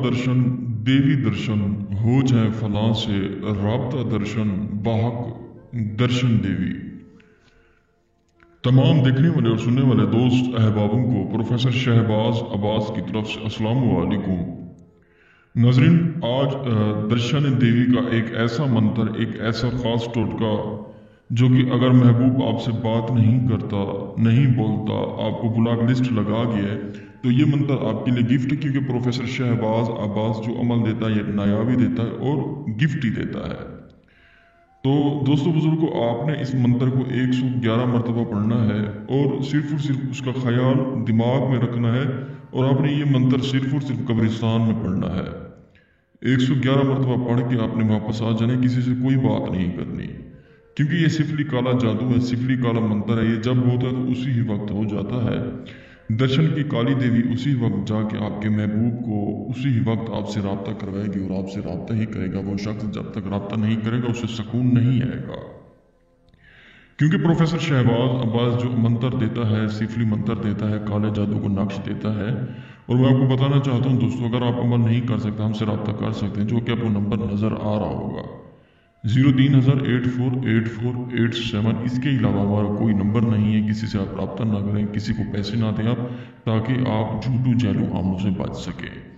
दर्शन देवी दर्शन हो जाए फलां से राब्ता दर्शन बाहक दर्शन देवी। तमाम देखने वाले और सुनने वाले दोस्त अहबाबों को प्रोफेसर शहबाज अब्बास की तरफ से अस्सलाम वालेकुम। नाज़रीन, आज दर्शन देवी का एक ऐसा मंत्र, एक ऐसा खास टोटका जो कि अगर महबूब आपसे बात नहीं करता, नहीं बोलता, आपको ब्लॉक लिस्ट लगा गया है, तो ये मंत्र आपके लिए गिफ्ट है, क्योंकि प्रोफेसर शहबाज अब्बास जो अमल देता है ये नायाबी देता है और गिफ्ट ही देता है। तो दोस्तों बुजुर्गों, आपने इस मंत्र को 111 मरतबा पढ़ना है और सिर्फ उसका ख्याल दिमाग में रखना है, और आपने ये मंत्र सिर्फ कब्रिस्तान में पढ़ना है। 111 मरतबा पढ़ के आपने वापस आ जाना, किसी से कोई बात नहीं करनी, क्योंकि ये सिफली काला जादू है, सिफली काला मंत्र है। ये जब होता है तो उसी ही वक्त हो जाता है। दर्शन की काली देवी उसी वक्त जाके आपके महबूब को उसी ही वक्त आपसे राब्ता करवाएगी, और आपसे राब्ता ही करेगा। वो शख्स जब तक राब्ता नहीं करेगा उसे सुकून नहीं आएगा, क्योंकि प्रोफेसर शहबाज अब्बास जो मंत्र देता है, सिफली मंत्र देता है, काले जादू को नक्श देता है। और मैं आपको बताना चाहता हूँ दोस्तों, अगर आप अमल नहीं कर सकते, हमसे राब्ता कर सकते हैं, जो कि आपको नंबर नज़र आ रहा होगा 03,0848487। इसके अलावा हमारा कोई नंबर नहीं है, किसी से आप रब्ता ना करें, किसी को पैसे ना दें आप, ताकि आप झूठू जैलू आमलों से बच सकें।